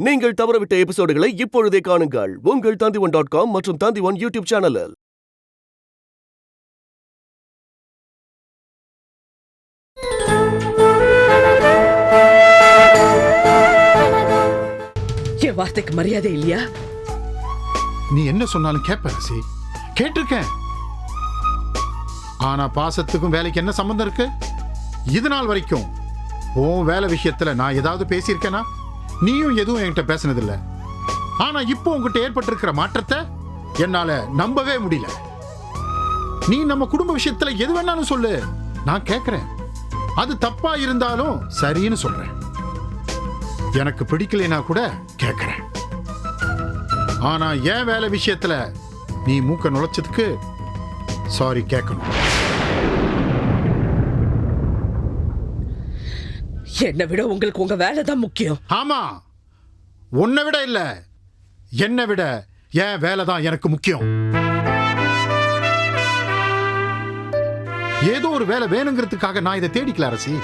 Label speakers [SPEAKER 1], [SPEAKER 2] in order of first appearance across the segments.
[SPEAKER 1] நீங்கள் தவறவிட்ட எபிசோடுகளை இப்பொழுதே காணுங்கள் உங்கள் Tandivan.com மற்றும் Tandivan யூடியூப் சேனலில்.
[SPEAKER 2] என் வார்த்தைக்கு மரியாதை இல்லையா?
[SPEAKER 3] நீ என்ன சொன்னாலும் கேட்ப ரசி, கேட்டிருக்கேன். ஆனா பாசத்துக்கும் வேலைக்கு என்ன சம்பந்தம் இருக்கு? இது நாள் வரைக்கும் உன் வேலை விஷயத்துல நான் ஏதாவது பேசியிருக்கேனா? நீயும் எதுவும் என்கிட்ட பேசினதில்ல. ஆனா இப்போ உங்ககிட்ட ஏற்பட்டிருக்கிற மாற்றத்தை என்னால நம்பவே முடியல. நீ நம்ம குடும்ப விஷயத்துல எது வேணாலும் சொல்லு, நான் கேட்கிறேன். அது தப்பா இருந்தாலும் சரின்னு சொல்றேன். எனக்கு பிடிக்கலைன்னா கூட கேட்கிறேன். ஆனா என் வேலை விஷயத்துல நீ மூக்க நுழைச்சதுக்கு சாரி கேட்கணும்.
[SPEAKER 2] என்னை விட உங்களுக்கு உங்க வேலை தான் முக்கியம்.
[SPEAKER 3] ஆமா, உன்னை விட இல்ல, என்னை விட என் வேலை தான் எனக்கு முக்கியம். ஏதோ ஒரு வேலை வேணுங்கிறதுக்காக நான் இதை தேடிக்கல அரசி.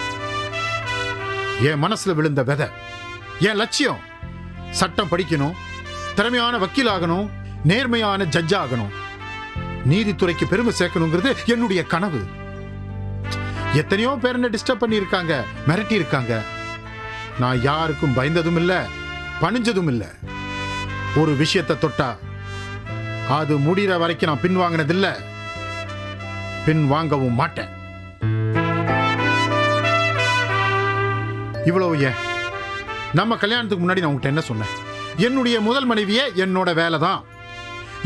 [SPEAKER 3] என் மனசுல விழுந்த விதை, என் லட்சியம் சட்டம் படிக்கணும், திறமையான வக்கீல் ஆகணும், நேர்மையான ஜட்ஜ் ஆகணும், நீதித்துறைக்கு பெருமை சேர்க்கணுங்கிறது என்னுடைய கனவு. எத்தனையோ பேர் என்ன டிஸ்டர்ப் பண்ணி இருக்காங்க, மிரட்டி இருக்காங்க. நான் யாருக்கும் பயந்ததும் இல்ல, பணிஞ்சதும் இல்ல. ஒரு விஷயத்தை தொட்டா அது முடிகிற வரைக்கும் நான் பின் வாங்கினதில்ல, பின் வாங்கவும் மாட்டேன். இவ்வளவு ஏன், நம்ம கல்யாணத்துக்கு முன்னாடி நான் உங்ககிட்ட என்ன சொன்னேன்? என்னுடைய முதல் மனைவியே என்னோட வேலை தான்.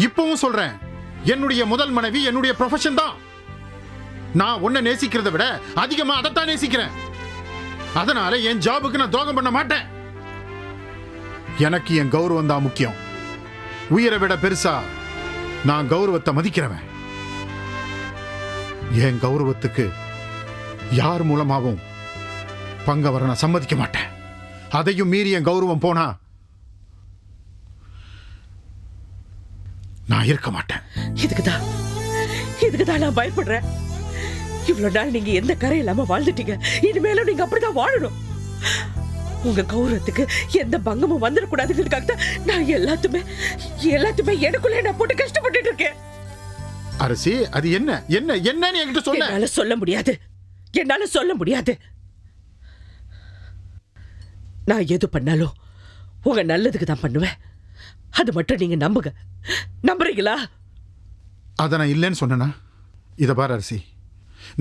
[SPEAKER 3] இப்பவும் சொல்றேன், என்னுடைய முதல் மனைவி என்னுடைய ப்ரொஃபஷன் தான். நான் உன்னை நேசிக்கிறத விட அதிகமா அதைத்தான் நேசிக்கிறேன். அதனால என் ஜாபுக்கு நான் துரோகம் பண்ண மாட்டேன். எனக்கு என் கௌரவம் தான் முக்கியம். உயிரை விட பெருசா நான் கௌரவத்தை மதிக்கிறவன். என் கௌரவத்துக்கு யார் மூலமாவும் பங்க வர நான் சம்மதிக்க மாட்டேன். அதையும் மீறி என் கௌரவம் போனா நான் இருக்க மாட்டேன்.
[SPEAKER 2] இதுக்குதான் நான் பயப்படுறேன். இவ்வளவு நாள் நீங்க எந்த கரை இல்லாம வாழ்ந்துட்டீங்க. இனிமேலும் நீங்க அப்படிதான் வாழணும். உங்க கௌரவத்துக்கு எந்த பங்கமும் வந்துடக்கூடாதுங்கிறதுக்காக நான் எல்லாத்துமே எனக்குள்ளே நான் போட்டு கஷ்டப்பட்டு இருக்கேன்.
[SPEAKER 3] அரசி, அது என்ன என்ன என்னன்னு என்கிட்ட சொல்ல.
[SPEAKER 2] என்னால சொல்ல முடியாது. நான் எது பண்ணாலும் உங்க நல்லதுக்கு தான் பண்ணுவேன். அது மட்டும் நீங்க நம்புறீங்களா?
[SPEAKER 3] அதை நான் இல்லைன்னு சொன்னேனா? இதை பாரு அரசி,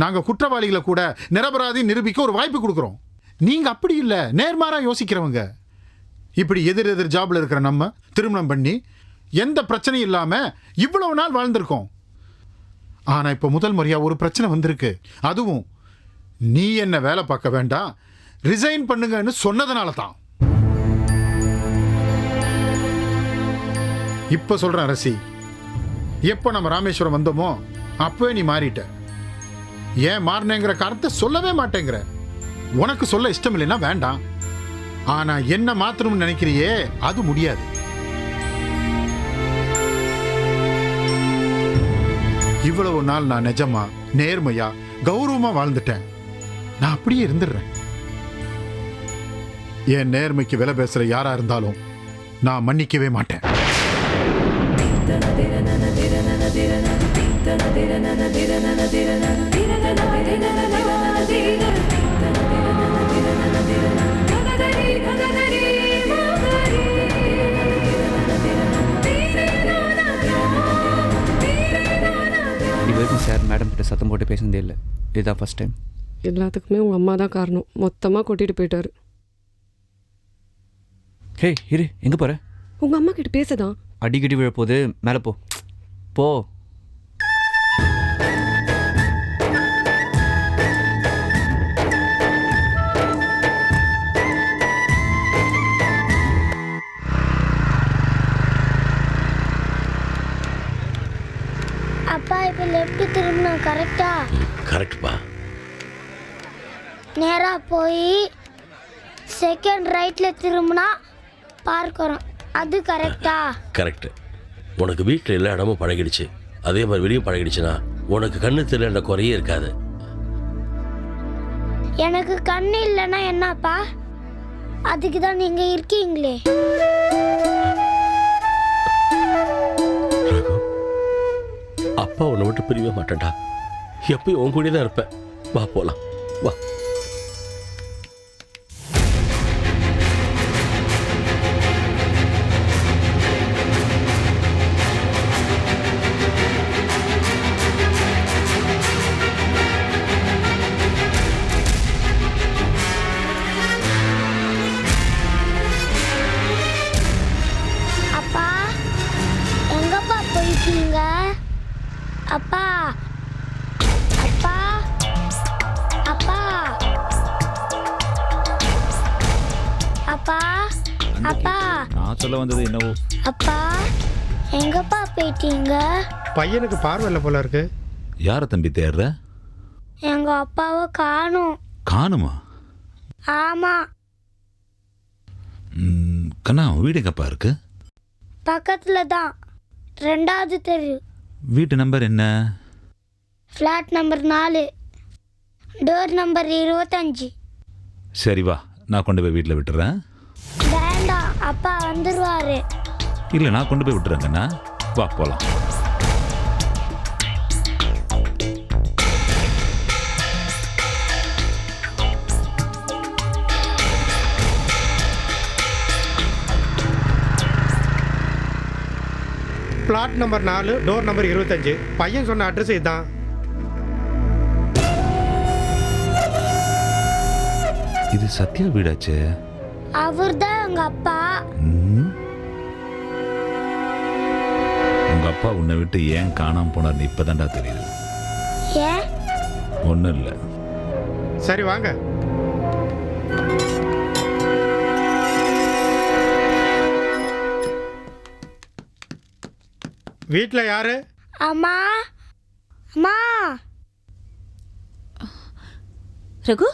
[SPEAKER 3] நாங்க குற்றவாளிகளை கூட நிரபராதி நிரூபிக்க ஒரு வாய்ப்பு கொடுக்குறோம். நீங்க அப்படி இல்லை, நேர்மாறா யோசிக்கிறவங்க. இப்படி எதிர் ஜாப்ல இருக்கிற நம்ம திருமணம் பண்ணி எந்த பிரச்சனையும் இல்லாம இவ்வளவு நாள் வாழ்ந்திருக்கோம். ஆனா இப்ப முதல் முறையா ஒரு பிரச்சனை வந்திருக்கு. அதுவும் நீ என்ன வேலை பார்க்க வேண்டாம், ரிசைன் பண்ணுங்கன்னு சொன்னதுனால தான். இப்ப சொல்றேன் அரசி, எப்போ நம்ம ராமேஸ்வரம் வந்தோமோ அப்பவே நீ மாறிட்ட. ஏன் மாறினேங்கிற காரணத்தை சொல்லவே மாட்டேங்கிற. உனக்கு சொல்ல இஷ்டம் இல்லைன்னா வேண்டாம். ஆனா என்ன மாத்தணும்னு நினைக்கிறியே, அது முடியாது. இவ்வளவு நாள் நான் நிஜமா நேர்மையா கௌரவமா வாழ்ந்துட்டேன். நான் அப்படியே இருந்துடுறேன். என் நேர்மைக்கு விலை பேசுற யாரா இருந்தாலும் நான் மன்னிக்கவே மாட்டேன்.
[SPEAKER 4] இதுவரைக்கும் சார் மேடம் கிட்ட சத்தம் போட்டு பேசுனதே இல்லை. இதுதான் ஃபர்ஸ்ட் டைம்.
[SPEAKER 5] எல்லாத்துக்குமே உங்கள் அம்மா தான் காரணம். மொத்தமாக கொட்டிட்டு போயிட்டாரு.
[SPEAKER 4] ஹே இரு, எங்கே போகிற?
[SPEAKER 5] உங்கள் அம்மா கிட்ட பேசதான்.
[SPEAKER 4] அடிக்கடி விழப்போது, மேலே போ போ.
[SPEAKER 6] அப்பா இப்போ லெஃப்ட் திரும்பினா கரெக்டா?
[SPEAKER 7] கரெக்ட்பா.
[SPEAKER 6] நேரா போய் செகண்ட் ரைட்ல திரும்பினா பார்க் வரும், அது கரெக்டா?
[SPEAKER 7] கரெக்ட். உனக்கு வீட்டில் எல்லா இடமும் பழகிடுச்சு, அதே மாதிரி வெளியும் பழகிடுச்சுன்னா உனக்கு கண்ணு தெரியல குறையே இருக்காது.
[SPEAKER 6] எனக்கு கண்ணு இல்லைன்னா என்னப்பா? அதுக்கு தான் நீங்க இருக்கீங்களே.
[SPEAKER 7] ரகு, அப்பா உன்னை விட்டு பிரியவே மாட்டேன்டா. எப்பயும் உன் கூட தான் இருப்பேன். வா போலாம், வா.
[SPEAKER 6] அப்பா எங்கப்பா போயிட்டீங்க? அப்பா அப்பா அப்பா அப்பா அப்பா
[SPEAKER 8] நான் சொல்ல வந்தது என்னவோ.
[SPEAKER 6] அப்பா எங்கப்பா போயிட்டீங்க?
[SPEAKER 9] பையனுக்கு பார்வையில்ல போல இருக்கு.
[SPEAKER 8] யாரை தம்பி தேடுற?
[SPEAKER 6] எங்க அப்பாவை காணும்.
[SPEAKER 8] காணுமா?
[SPEAKER 6] ஆமா,
[SPEAKER 8] கண்ணா வீடு எங்கப்பா இருக்கு?
[SPEAKER 6] பக்கத்துல தான், 2வது தெரு,
[SPEAKER 8] வீட்டு நம்பர் என்ன?
[SPEAKER 6] Flat number 4, door number 25.
[SPEAKER 8] சரி வா, நான் கொண்டு போய் வீட்டில் விட்டுறேன்.
[SPEAKER 6] வேண்டாம், அப்பா வந்துருவாரு.
[SPEAKER 8] இல்லை நான் கொண்டு போய் விட்டுறேன் கண்ணா, வா போகலாம்.
[SPEAKER 9] Flat number 4, door number 25. பையன் சொன்ன அட்ரஸ் இதுதான்.
[SPEAKER 8] இது சத்யா வீடாச்சே.
[SPEAKER 6] அவர் தான் எங்க அப்பா.
[SPEAKER 8] உங்க அப்பா உன்னை விட்டு ஏன் காணாம போனார்னு இப்பதான்டா தெரியுது.
[SPEAKER 6] ஏன்?
[SPEAKER 8] ஒன்றும் இல்லை.
[SPEAKER 9] சரி வாங்க. வீட்டில் யாரு?
[SPEAKER 6] அம்மா அம்மா.
[SPEAKER 10] ரகு,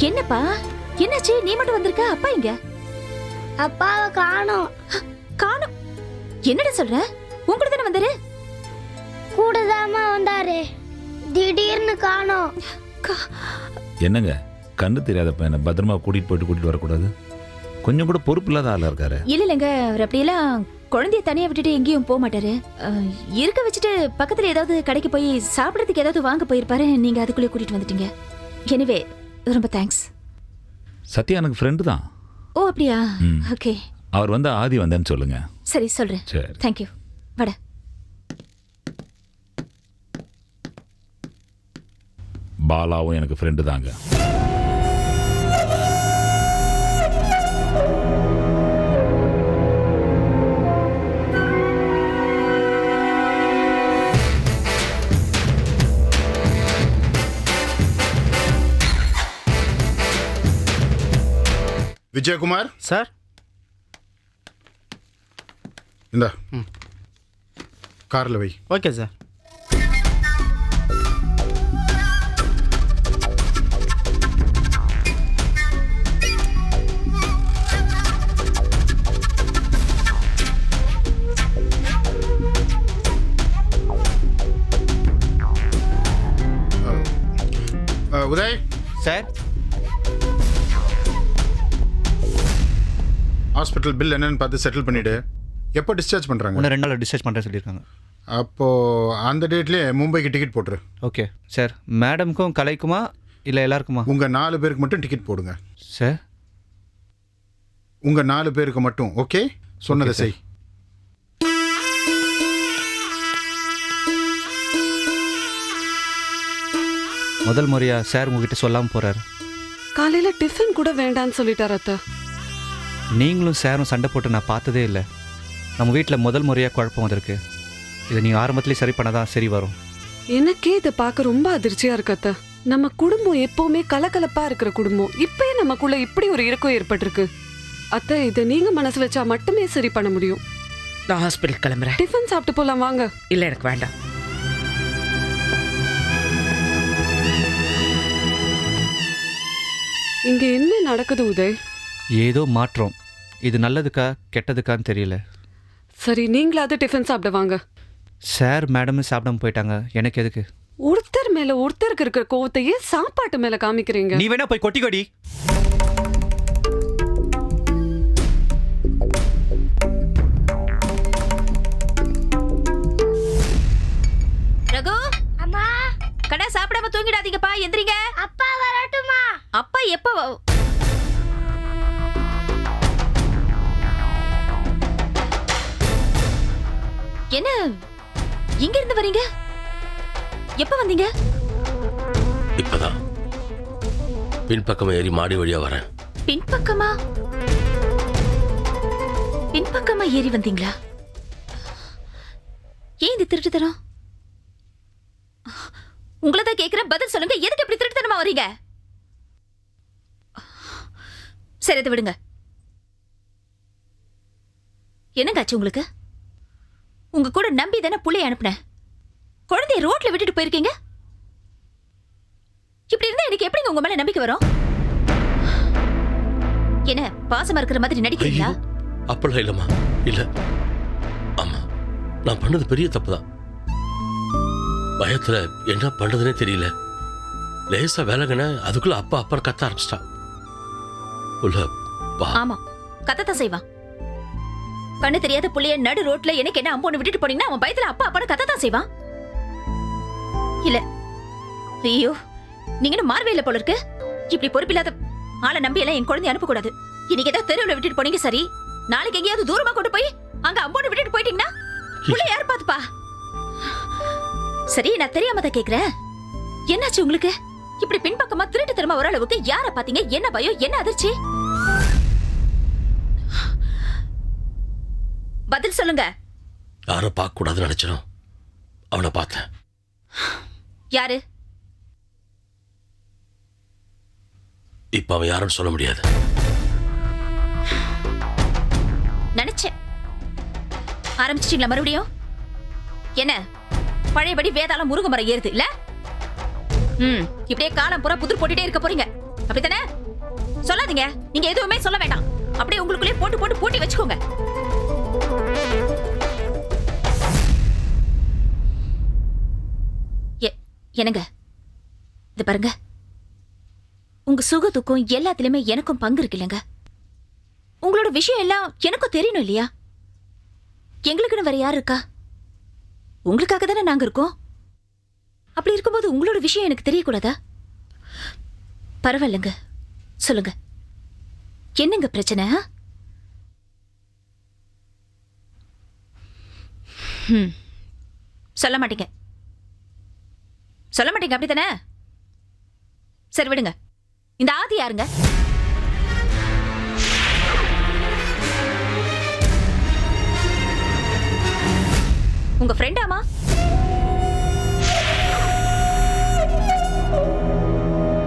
[SPEAKER 10] என்னப்பா என்னாச்சு? நீ மட்டும் வந்திருக்க, அப்பா எங்க?
[SPEAKER 6] அப்பாவை காணோம்.
[SPEAKER 10] காணோம்? என்னடா சொல்ற? உங்ககிட்ட தானே வந்தாரு?
[SPEAKER 6] கூடதாமா வந்தாரு, திடீர்னு காணோம்.
[SPEAKER 8] என்னங்க கண்ணு தெரியாத பையனை பத்திரமா கூட்டிட்டு வரக்கூடாது? கொஞ்சம் கூட பொறுப்பு இல்லாத ஆளா இருக்காரு.
[SPEAKER 10] இல்லைங்க, அவர் அப்படியெல்லாம் குழந்தைய தனியா விட்டுட்டு எங்கேயும் போக மாட்டாரு. இருக்க வச்சுட்டு பக்கத்துல ஏதாவது கடைக்கு போய் சாப்பிடறதுக்கு ஏதாவது வாங்க போயிருப்பாரு. நீங்க அதுக்குள்ளே கூட்டிட்டு வந்துட்டீங்க. எனிவே ரொம்ப தேங்க்ஸ்.
[SPEAKER 8] சத்யா எனக்கு ஃப்ரெண்டு தான்.
[SPEAKER 10] ஓ அப்படியா? ஓகே.
[SPEAKER 8] அவர் வந்து ஆதி வந்தேன்னு சொல்லுங்க.
[SPEAKER 10] சரி சொல்றேன்.
[SPEAKER 8] சரி.
[SPEAKER 10] தேங்க்யூ. வட.
[SPEAKER 8] பாலாவும் எனக்கு ஃப்ரெண்டு தாங்க.
[SPEAKER 3] விஜயகுமார்
[SPEAKER 9] சார்.
[SPEAKER 3] இந்த காரில் வை.
[SPEAKER 9] Okay sir.
[SPEAKER 3] Uday
[SPEAKER 9] sir.
[SPEAKER 3] Hospital bill என்னன்னு பார்த்து செட்டில் பண்ணிவிடு. எப்போ டிஸ்சார்ஜ் பண்ணுறாங்க?
[SPEAKER 4] இன்னும் 2 நாள் டிஸ்சார்ஜ் பண்ணுறேன்னு சொல்லியிருக்காங்க.
[SPEAKER 3] அப்போது அந்த டேட்லேயே மும்பைக்கு டிக்கெட் போட்டுரு.
[SPEAKER 4] Okay sir. மேடமுக்கும் கலைக்குமா இல்லை எல்லாருக்குமா?
[SPEAKER 3] உங்கள் 4 பேருக்கு மட்டும் டிக்கெட் போடுங்க
[SPEAKER 4] சார்.
[SPEAKER 3] உங்கள் 4 பேருக்கு மட்டும். ஓகே, சொன்னதை செய்.
[SPEAKER 4] முதல் முறையாக சார் உங்ககிட்ட சொல்லாமல் போகிறாரு.
[SPEAKER 5] காலையில டிஃபன் கூட வேண்டான்னு சொல்லிட்டார் அத்தை.
[SPEAKER 4] நீங்களும் சாரும் சண்டை போட்டு நான் பார்த்ததே இல்லை. நம்ம வீட்டில் முதல் முறையாக குழப்பம் வந்திருக்கு. இதை நீங்கள் ஆரம்பத்துலேயே சரி பண்ணாதான் சரி வரும்.
[SPEAKER 5] எனக்கே இதை பார்க்க ரொம்ப அதிர்ச்சியா இருக்கு அத்தை. நம்ம குடும்பம் எப்பவுமே கலகலப்பா இருக்கிற குடும்பம். இப்பயே நமக்குள்ள இப்படி ஒரு இறுக்கம் ஏற்பட்டிருக்கு. அத்தை, இதை நீங்க மனசு வச்சா மட்டுமே சரி பண்ண முடியும்.
[SPEAKER 2] நான் ஹாஸ்பிட்டல் கிளம்புறேன்.
[SPEAKER 5] டிஃபன் சாப்பிட்டு போலாம் வாங்க.
[SPEAKER 2] இல்ல எனக்கு வேண்டாம்.
[SPEAKER 5] இங்க என்ன நடக்குது உதய்?
[SPEAKER 4] ஏதோ மாற்றம். இது நல்லதுக்கா கெட்டதுக்கான்னு தெரியல.
[SPEAKER 5] சரி, நீங்களாவது டிஃபன் சாப்பிட வாங்க.
[SPEAKER 4] சார் மேடமும் சாப்பிடாம போயிட்டாங்க. எனக்கு எதுக்கு?
[SPEAKER 5] ஒருத்தர் மேல ஒருத்தருக்கு இருக்கிற கோவத்தையே சாப்பாட்டு மேல காமிக்கிறீங்க.
[SPEAKER 4] நீ வேணா போய் கொட்டிக்கோடி.
[SPEAKER 10] ரகு,
[SPEAKER 6] அம்மா
[SPEAKER 10] கடை சாப்பிடாம தூங்கிடாதீங்கப்பா, எந்திரிங்க.
[SPEAKER 6] அப்பா வரட்டுமா?
[SPEAKER 10] அப்பா எப்ப என்ன இங்க இருந்து வரீங்க? எப்ப வந்தீங்க?
[SPEAKER 7] இப்பதான் பின்பக்கம் ஏறி மாடி வழியா வரேன்.
[SPEAKER 10] பின்பக்கமா ஏறி வந்தீங்களா? ஏன் இந்த திருட்டுத்தனம்? உங்களதான் கேக்குற, பதில் சொல்லுங்க. எதுக்கு இப்படி திருட்டுத்தனமா வரீங்க? சரி, அதை விடுங்க. என்னங்காச்சு உங்களுக்கு? உங்க கூட நம்பி தானே புள்ளைய அனுப்புனேன். குழந்தைய ரோட்ல விட்டுட்டு போயிருக்கீங்க. இப்படி இருந்தா எனக்கு எப்படிங்க உங்க மேல நம்பிக்கை வரும்? என்ன பாசமா இருக்கிற மாதிரி நடிக்கிறீங்களா?
[SPEAKER 7] அப்பெல்லாம் இல்லம்மா, இல்ல. ஆமா, நான் பண்ணது பெரிய தப்புதான். பயத்துல என்ன பண்றதுனே தெரியல. லேசா வேலைங்கன அதுக்குள்ள அப்பா அப்பா கத்த ஆரம்பிச்சிட்டான்.
[SPEAKER 10] ஆமா, கத்தத்தான் செய்வான். கண்ணு தெரியாத புள்ளைய நடு ரோட்ல எனக்கு என்ன அம்போன்னு விட்டுட்டு போனீங்கன்னா அவன் பயத்துல அப்பா அப்பான்னு கத்தத்தான் செய்வான். இல்ல, ஐயோ, நீங்க மாறவே இல்லை போல இருக்கு. இப்படி பொறுப்பில்லாத ஆளை நம்பி எல்லாம் என் குழந்தைய அனுப்பக்கூடாது. இன்னைக்கு ஏதாவது தெருவில் விட்டுட்டு போனீங்க சரி, நாளைக்கு எங்கேயாவது தூரமா கொண்டு போய் அங்க அம்போன்னு விட்டுட்டு போயிட்டீங்கன்னா புள்ளைய யார் பாத்துப்பா? சரி, நான் தெரியாம தான் கேக்குறேன். என்னாச்சு உங்களுக்கு? இப்படி பின்பக்கமா திருட்டு தரமா ஒரு அளவுக்கு யார பாத்தீங்க? என்ன பயம், என்ன அதிர்ச்சி? பதில் சொல்லுங்க.
[SPEAKER 7] யார பார்க்க கூடாதுன்னு நினைச்சனோ அவனை பார்த்தேன்.
[SPEAKER 10] யாரு?
[SPEAKER 7] இப்ப அவன் யாருன்னு சொல்ல முடியாது.
[SPEAKER 10] நினைச்சேன். ஆரம்பிச்சிட்டீங்களா மறுபடியும்? என்ன பழையபடி வேதாளம் முருங்க மரம் ஏறுது இல்ல? இப்படியே காலம் பூரா புதிர் போட்டுட்டே இருக்க போறீங்க, அப்படித்தானே? சொல்லாதீங்க, நீங்க எதுவுமே சொல்ல வேண்டாம். அப்படியே உங்களுக்குள்ளே போட்டு போட்டு பூட்டி வச்சுக்கோங்க. என்னங்க, இது பாருங்க, உங்க சுக துக்கம் எல்லாத்திலுமே எனக்கும் பங்கு இருக்கு இல்லைங்க. உங்களோட விஷயம் எல்லாம் எனக்கும் தெரியணும் இல்லையா? எங்களுக்குன்னு வேற யாரு இருக்கா? உங்களுக்காக தானே நாங்க இருக்கோம். அப்படி இருக்கும்போது உங்களோட விஷயம் எனக்கு தெரியக்கூடாதா? பரவாயில்லைங்க, சொல்லுங்க, என்னங்க பிரச்சனை? சொல்ல மாட்டீங்க, சொல்ல மாட்டீங்க அப்படித்தானே? சரி விடுங்க. இந்த ஆதி யாருங்க? உங்க ஃப்ரெண்டாமா?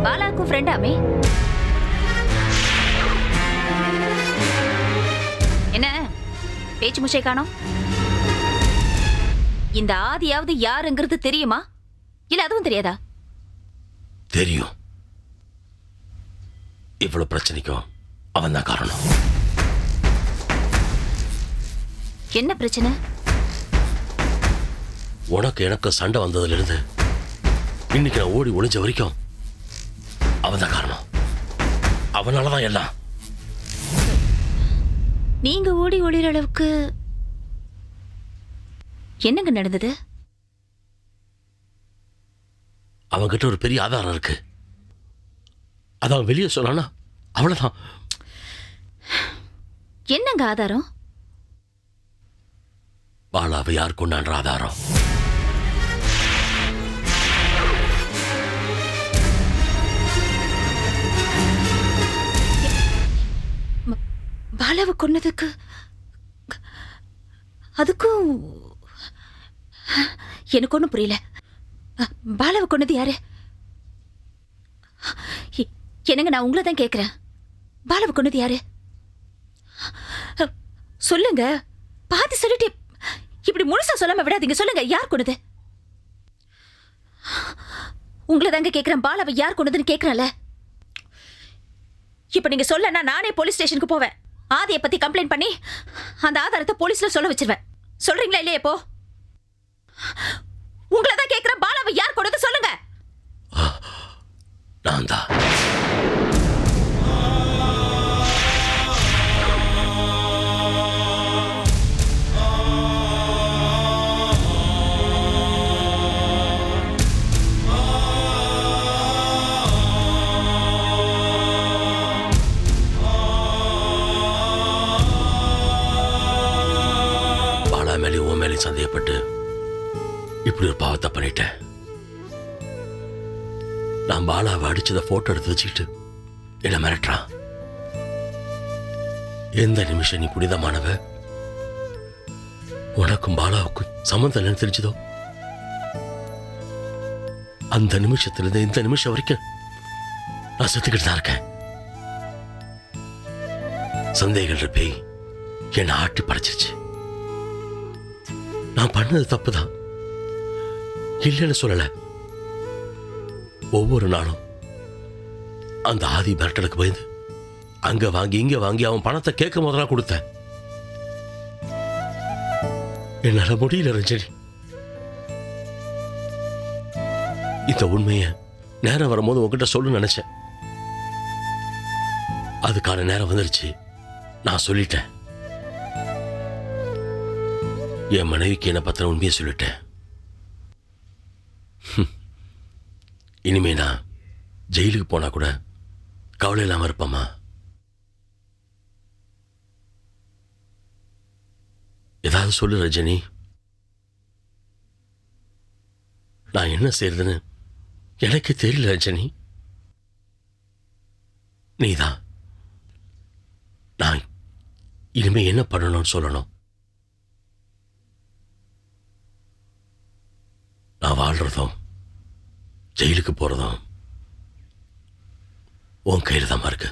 [SPEAKER 10] பாலாக்கும் ஃப்ரெண்டாமே? என்ன பேச்சு முச்சை காணோம்? இந்த ஆதியாவது யாருங்கிறது தெரியுமா, இல்ல அதுவும் தெரியாதா?
[SPEAKER 7] தெரியும். இவ்வளவு பிரச்சனைக்கும் அவன் தான் காரணம்.
[SPEAKER 10] என்ன பிரச்சனை?
[SPEAKER 7] உனக்கு எனக்கு சண்டை வந்ததுல இருந்து இன்னைக்கு நான் ஓடி ஒளிஞ்ச வரைக்கும் அவன் தான் காரணம். அவனாலதான் எல்லாம்.
[SPEAKER 10] நீங்க ஓடி ஒளிற அளவுக்கு என்னங்க நடந்தது?
[SPEAKER 7] அவன்கிட்ட ஒரு பெரிய ஆதாரம் இருக்கு. அதான் வெளியே சொன்னானா அவ்வளவுதான்.
[SPEAKER 10] என்னங்க ஆதாரம்?
[SPEAKER 7] பாலாவை யார் கொண்டான்ற ஆதாரம்.
[SPEAKER 10] பாலாவை கொன்னதுக்கு அதுக்கும் எனக்கு ஒன்றும் புரியல. பாலாவை கொன்னது யாரு? என்னங்க, நான் உங்களை தான் கேட்கிறேன். பாலாவை கொன்னது யாரு? சொல்லுங்க, பாதி சொல்லிட்டு இப்படி முழுசா சொல்லாம விடாதீங்க. சொல்லுங்க, யார் கொன்னது? உங்களை தாங்க கேட்கிறேன். பாலாவை யார் கொன்னதுன்னு கேட்கிறேன்ல. இப்ப நீங்க சொல்லனா நானே போலீஸ் ஸ்டேஷனுக்கு போவேன். ஆதியை பத்தி கம்ப்ளைண்ட் பண்ணி அந்த ஆதாரத்தை போலீஸ்ல சொல்ல வச்சிருவேன். சொல்றீங்களா இல்லையா? இப்போ உங்களை தான் கேட்கிறேன். பாலாவை பாலாவை யார் கொடுத்து சொல்லுங்க.
[SPEAKER 7] நான் தான். பாலா மேலே உன் மேலே சந்தேகப்பட்டு இப்படி ஒரு பாவத்தை பண்ணிட்டேன். நான் பாலாவை அடிச்சதை போட்டோ எடுத்து வச்சுக்கிட்டு என்ன மிரட்டுறான். எந்த நிமிஷம் நீ புனிதமானவ, உனக்கும் பாலாவுக்கும் சம்மந்தம் இல்லைன்னு தெரிஞ்சதோ அந்த நிமிஷத்திலிருந்து இந்த நிமிஷம் வரைக்கும் நான் செத்துக்கிட்டு தான் இருக்கேன். சந்தேகங்கள் பேய் என்னை ஆட்டி படைச்சிருச்சு. நான் பண்ணது தப்புதான், இல்லைன்னு சொல்லல. ஒவ்வொரு நாளும் அந்த ஆதி மிரட்டலுக்கு பயந்து அங்க வாங்கி இங்க வாங்கி அவன் பணத்தை கேட்கும் போதெல்லாம் கொடுத்தேன். என்னால முடியல ரஞ்சனி. இந்த உண்மைய நேரம் வரும்போது உங்ககிட்ட சொல்லு நினைச்சேன். அதுக்கான நேரம் வந்துருச்சு. நான் சொல்லிட்டேன். என் மனைவிக்கு என்ன பத்தின உண்மையை சொல்லிட்டேன். இனிமே நான் ஜெயிலுக்கு போனா கூட கவலை இல்லாம இருப்பமா. ஏதாவது சொல்லு ரஜினி. நான் என்ன செய்யறதுன்னு எனக்கு தெரியல ரஜினி. நீதான் நான் இனிமே என்ன பண்ணணும்னு சொல்லணும். நான் வாழ்றதும் ஜெயிலுக்கு போறதும் உன் கையில் தான் இருக்கு.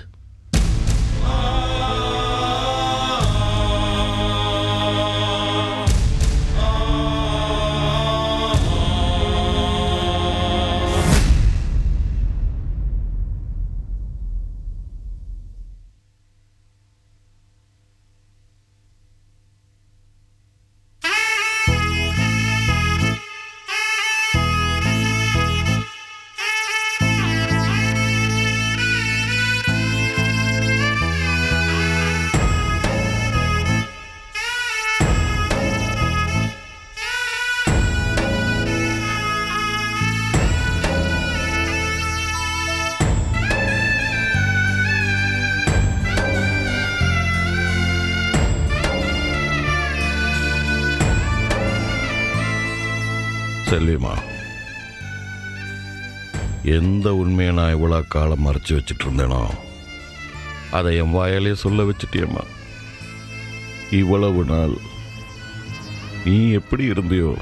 [SPEAKER 11] செல்விமா, எந்த உண்மையை நான் இவ்வளோ காலம் மறைச்சி வச்சுட்டு இருந்தேனோ அதை என் வாயாலே சொல்ல வச்சுட்டியம்மா. இவ்வளவு நாள் நீ எப்படி இருந்தியோ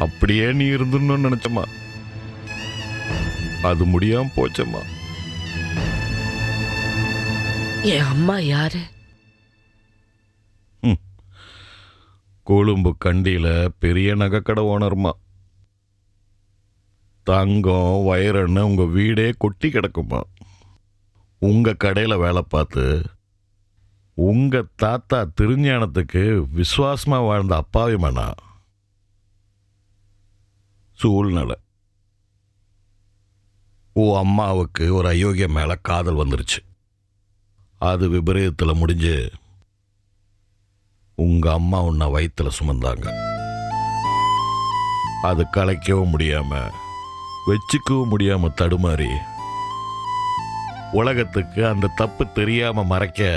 [SPEAKER 11] அப்படியே நீ இருந்துன்னு நினைச்சம்மா. அது முடியாம போச்சம்மா.
[SPEAKER 2] என் அம்மா யாரு?
[SPEAKER 11] கொழும்பு கண்டியில் பெரிய நகைக்கடை ஓனர்மா. தங்கம் வயரன்னு உங்கள் வீடே கொட்டி கிடக்குமா. உங்கள் கடையில் வேலை பார்த்து உங்கள் தாத்தா திருஞானத்துக்கு விசுவாசமாக வாழ்ந்த அப்பாவிமானா. சூழ்நிலை அம்மாவுக்கு ஒரு அயோக்கிய மேலே காதல் வந்துருச்சு. அது விபரீதத்தில் முடிஞ்சு உங்க அம்மா உன்னை வயிற்றுல சுமந்தாங்க. அது கலைக்கவும் முடியாம வச்சுக்கவும் முடியாம தடுமாறி உலகத்துக்கு அந்த தப்பு தெரியாம மறைக்க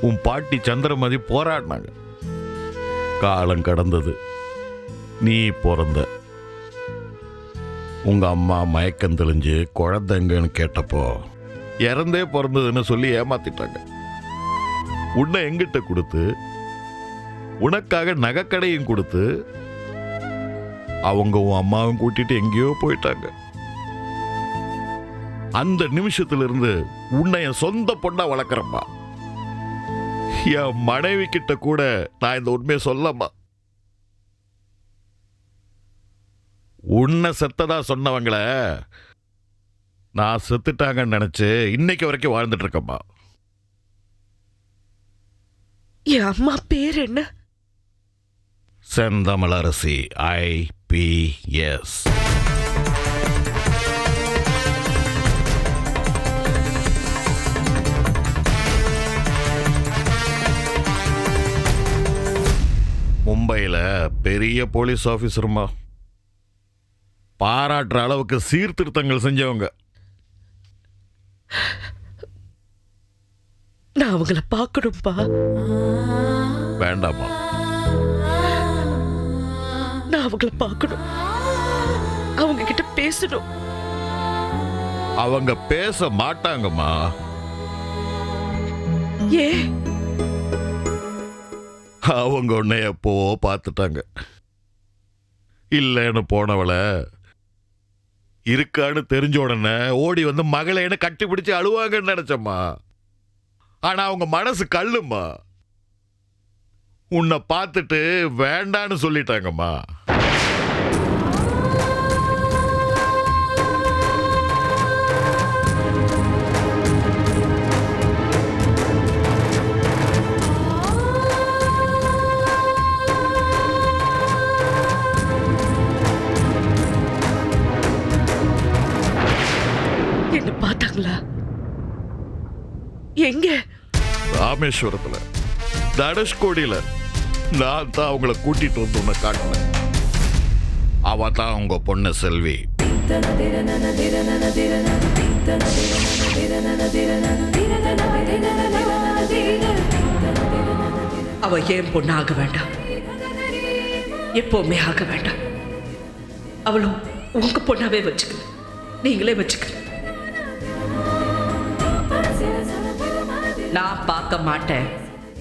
[SPEAKER 11] உன் பாட்டி சந்திரமதி போராடினாங்க. காலம் கடந்தது, நீ பிறந்த. உங்க அம்மா மயக்கம் தெளிஞ்சு குழந்தைங்கன்னு கேட்டப்போ இறந்தே பிறந்ததுன்னு சொல்லி ஏமாத்திட்டாங்க. உன்னை எங்கிட்ட கொடுத்து உனக்காக நகைக்கடையும் கொடுத்து அவங்க உன் அம்மாவும் கூட்டிட்டு எங்கேயோ போயிட்டாங்க. அந்த நிமிஷத்திலிருந்து உன்னை என் சொந்த பொண்ணா வளர்க்குறப்பா. என் மனைவி கிட்ட கூட நான் இந்த உண்மையை சொல்லம்மா. உன்னை செத்ததா சொன்னவங்கள நான் செத்துட்டாங்கன்னு நினைச்சு இன்னைக்கு வரைக்கும் வாழ்ந்துட்டு இருக்கம்மா.
[SPEAKER 2] என் அம்மா பேர் என்ன?
[SPEAKER 11] செந்தமிழரசி IPP. GPS. மும்பையில் பெரிய போலீஸ் ஆஃபீஸருமா, பாராட்டுற அளவுக்கு சீர்திருத்தங்கள் செஞ்சவங்க.
[SPEAKER 2] நான் அவங்கள பார்க்கணும்பா.
[SPEAKER 11] வேண்டாமா?
[SPEAKER 2] நான் அவங்கள பார்க்கணும், அவங்க கிட்ட பேசணும்.
[SPEAKER 11] அவங்க பேச மாட்டாங்கம்மா.
[SPEAKER 2] ஏன்?
[SPEAKER 11] அவங்க உன்னை எப்போ பார்த்துட்டாங்க. இல்லைன்னு போனவளை இருக்கான்னு தெரிஞ்ச உடனே ஓடி வந்து மகளேன்னு கட்டி பிடிச்சி அழுவாங்கன்னு நினைச்சம்மா. ஆனா அவங்க மனசு கல்லும்மா. உன்னை பார்த்துட்டு வேண்டான்னு சொல்லிட்டாங்கம்மா.
[SPEAKER 2] என்ன பார்த்தாங்களா? எங்க?
[SPEAKER 11] ராமேஸ்வரத்துல, தனுஷ்கோடியில நான் தான் அவங்கள கூட்டிட்டு வந்து உன்னை காட்டினேன். அவ தான் உங்க பொண்ணு செல்வி.
[SPEAKER 2] அவ ஏன் பொண்ணு ஆக வேண்டாம், எப்பவுமே ஆக வேண்டாம். அவளும் உங்க பொண்ணாவே வச்சுக்க, நீங்களே வச்சுக்க. நான் பார்க்க மாட்டேன்.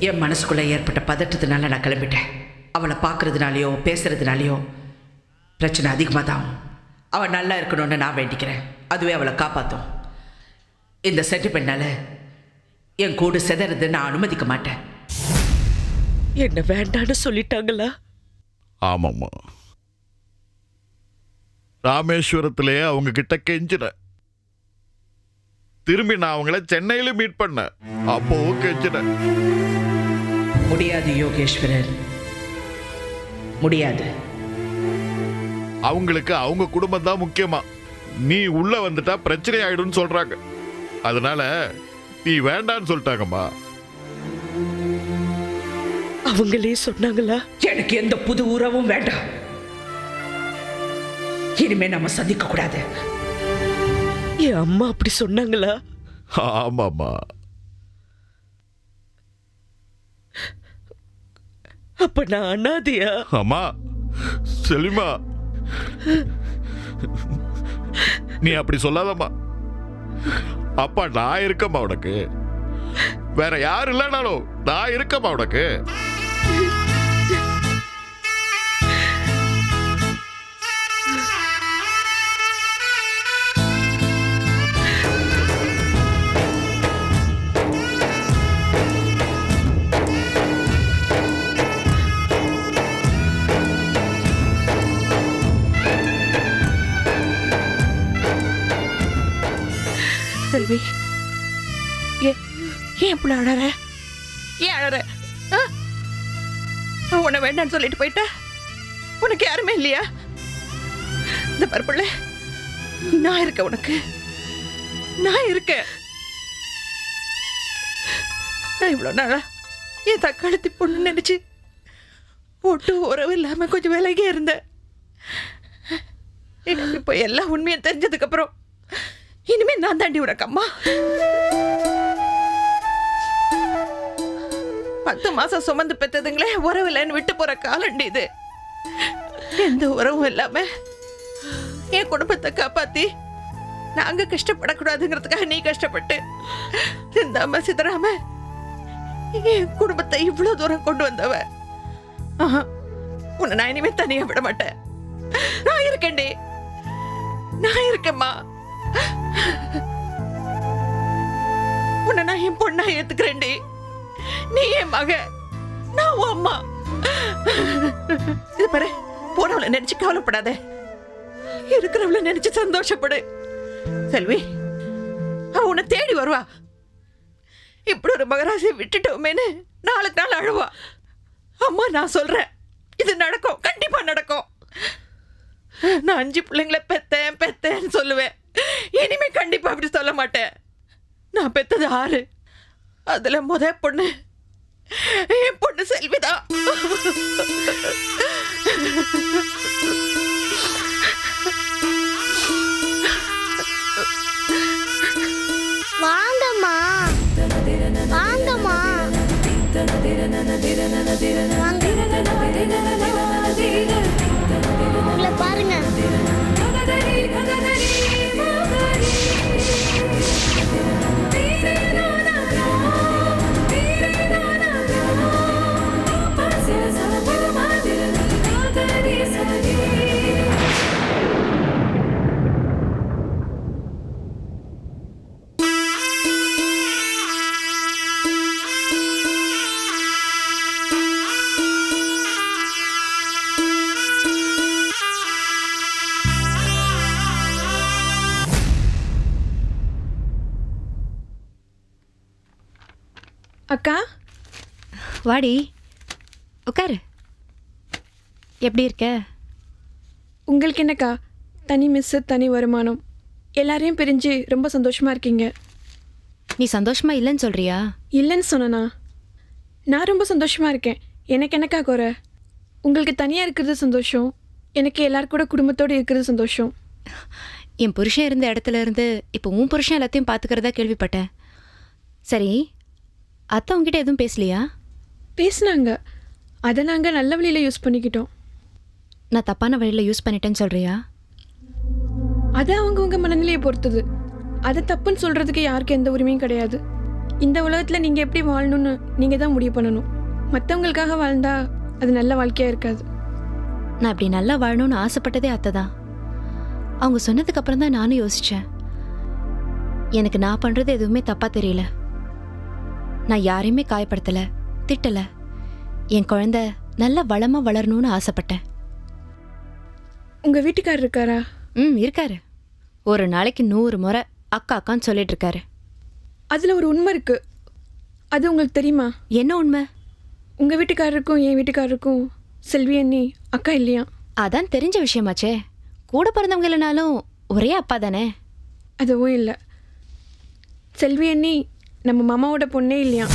[SPEAKER 2] என் மனசுக்குள்ள ஏற்பட்ட பதட்டத்தினால நான் கிளம்பிட்டேன். அவளை பார்க்கறதுனாலையோ பேசுறதுனாலையோ பிரச்சனை அதிகமாக தான். அவள் நல்லா இருக்கணும்னு நான் வேண்டிக்கிறேன். அதுவே அவளை காப்பாற்றும். இந்த சென்டிமெண்ட்னால என் கூடு செதறது நான் அனுமதிக்க மாட்டேன். என்ன வேண்டான்னு சொல்லிட்டாங்களா?
[SPEAKER 11] ஆமாம்மா, ராமேஸ்வரத்திலே அவங்க கிட்ட கெஞ்சினேன். திரும்பி நான் அவங்கள சென்னையில மீட் பண்ணேன். அப்போவும் கெஞ்சினேன்.
[SPEAKER 2] முடியாது யோகேஸ்வரன், முடியாது.
[SPEAKER 11] அவங்களுக்கு அவங்க குடும்பம் தான் முக்கியமா. நீ உள்ள வந்துட்டா பிரச்சனை ஆயிடும்னு சொல்றாங்க. அதனால நீ வேண்டான்னு சொல்லிட்டாங்கம்மா.
[SPEAKER 2] அவங்களே சொன்னாங்களா? எனக்கு எந்த புது உறவும் வேண்டாம். இனிமே நம்ம சந்திக்க கூடாது. என் அம்மா அப்படி சொன்னாங்களா?
[SPEAKER 11] ஆமாம்மா.
[SPEAKER 2] அப்ப நான் அனாதையா?
[SPEAKER 11] அம்மா செல்விமா, நீ அப்படி சொல்லாதம்மா. அப்பா நான் இருக்கம்மா உனக்கு. வேற யாரு இல்லைனாலும் நான் இருக்கம்மா உனக்கு.
[SPEAKER 2] செல்வி, ஏன் புள்ள அழற? ஏன் அழற? உன்னை வேண்டான்னு சொல்லிட்டு போயிட்டா? உனக்கு யாருமே இல்லையா? இந்த பருப்புள்ள நான் இருக்க, உனக்கு நான் இருக்கேன். நான் இவ்வளோ நாளா என் தக்காளத்தி பொண்ணு நினைச்சு ஒட்டு உறவு இல்லாம கொஞ்சம் விலகி இருந்தேன். இப்போ எல்லா உண்மையும் தெரிஞ்சதுக்கு அப்புறம் இனிமே நான் தாண்டி உனக்கு அம்மா. 10 மாசம் சுமந்து பெற்றதுங்களே உறவு இல்லைன்னு விட்டு போற காலண்டி இது. எந்த உறவும் இல்லாம என் குடும்பத்தை காப்பாத்தி நாங்க கஷ்டப்படக்கூடாதுங்கிறதுக்காக நீ கஷ்டப்பட்டு சிந்தாம சிதறாம என் குடும்பத்தை இவ்வளவு தூரம் கொண்டு வந்தவ. உன்னை நான் இனிமே தனியா விட மாட்டேன். நான் இருக்கேன்டி, நான் இருக்கேம்மா. உன்னை நான் என் பொண்ணா ஏத்துக்கிறேன்டி. நீ என் மக, நான் உன் அம்மா. இது பாரு, போனவளை நினைச்சு கவலைப்படாத, இருக்கிறவளை நினைச்சு சந்தோஷப்படு. செல்வி, அவ உன்னை தேடி வருவா. இப்படி ஒரு மகராசியை விட்டுட்டோமேன்னு நாளுக்கு நாள் அழுவா. அம்மா நான் சொல்றேன், இது நடக்கும், கண்டிப்பா நடக்கும். நான் 5 பிள்ளைங்களை பெத்தேன்னு சொல்லுவேன். இனிமே கண்டிப்பா அப்படி சொல்ல மாட்டேன். நான் பெத்தது 6. அதுல முத பொண்ணு என் பொண்ணு செல்விதான்.
[SPEAKER 6] வாங்கம்மா வாங்கம்மா உங்களை பாருங்க.
[SPEAKER 12] அக்கா
[SPEAKER 10] வாடி உட்காரு. எப்படி இருக்க?
[SPEAKER 12] உங்களுக்கு என்னக்கா, தனி மிஸ்ஸு தனி வருமானம், எல்லாரையும் பிரிஞ்சு ரொம்ப சந்தோஷமா இருக்கீங்க.
[SPEAKER 10] நீ சந்தோஷமா இல்லைன்னு சொல்றியா?
[SPEAKER 12] இல்லைன்னு சொன்னனா? நான் ரொம்ப சந்தோஷமா இருக்கேன். எனக்கு என்னக்கா குறை? உங்களுக்கு தனியாக இருக்கிறது சந்தோஷம், எனக்கு எல்லாரும் கூட குடும்பத்தோடு இருக்கிறது சந்தோஷம்.
[SPEAKER 10] என் புருஷன் இருந்த இடத்துல இருந்து இப்போ உன் புருஷன் எல்லாத்தையும் பார்த்துக்கிறதா கேள்விப்பட்டேன். சரி, அத்தை உங்ககிட்ட எதுவும் பேசலையா?
[SPEAKER 12] பேசினாங்க, அதை நாங்கள் நல்ல வழியில் யூஸ் பண்ணிக்கிட்டோம்.
[SPEAKER 10] நான் தப்பான வழியில் யூஸ் பண்ணிட்டேன்னு சொல்கிறியா?
[SPEAKER 12] அது அவங்கவுங்க மனநிலையை பொறுத்தது. அதை தப்புன்னு சொல்கிறதுக்கு யாருக்கும் எந்த உரிமையும் கிடையாது. இந்த உலகத்தில் நீங்கள் எப்படி வாழணும்னு நீங்கள் தான் முடிவு பண்ணணும். மற்றவங்களுக்காக வாழ்ந்தா அது நல்ல வாழ்க்கையாக இருக்காது.
[SPEAKER 10] நான் அப்படி நல்லா வாழணும்னு ஆசைப்பட்டதே அத்தை தான். அவங்க சொன்னதுக்கு அப்புறம் தான் நானும் யோசித்தேன். எனக்கு நான் பண்ணுறது எதுவுமே தப்பாக தெரியல. நான் யாரையுமே காயப்படுத்தலை, திட்டலை. என் குழந்தை நல்லா வளமாக வளரணும்னு ஆசைப்பட்டேன்.
[SPEAKER 12] உங்கள் வீட்டுக்காரர் இருக்காரா?
[SPEAKER 10] இருக்காரு. ஒரு நாளைக்கு 100 முறை அக்கா அக்கான்னு சொல்லிட்டு இருக்காரு.
[SPEAKER 12] அதில் ஒரு உண்மை இருக்குது, அது உங்களுக்கு தெரியுமா?
[SPEAKER 10] என்ன உண்மை?
[SPEAKER 12] உங்கள் வீட்டுக்காரருக்கும் என் வீட்டுக்காரருக்கும் செல்வி அண்ணி அக்கா இல்லையா?
[SPEAKER 10] அதான் தெரிஞ்ச விஷயமாச்சே. கூட பிறந்தவங்க இல்லைனாலும் ஒரே அப்பா தானே.
[SPEAKER 12] அதுவும் இல்லை, செல்வி அண்ணி நம்ம மாமாவோட பொண்ணே இல்லையா.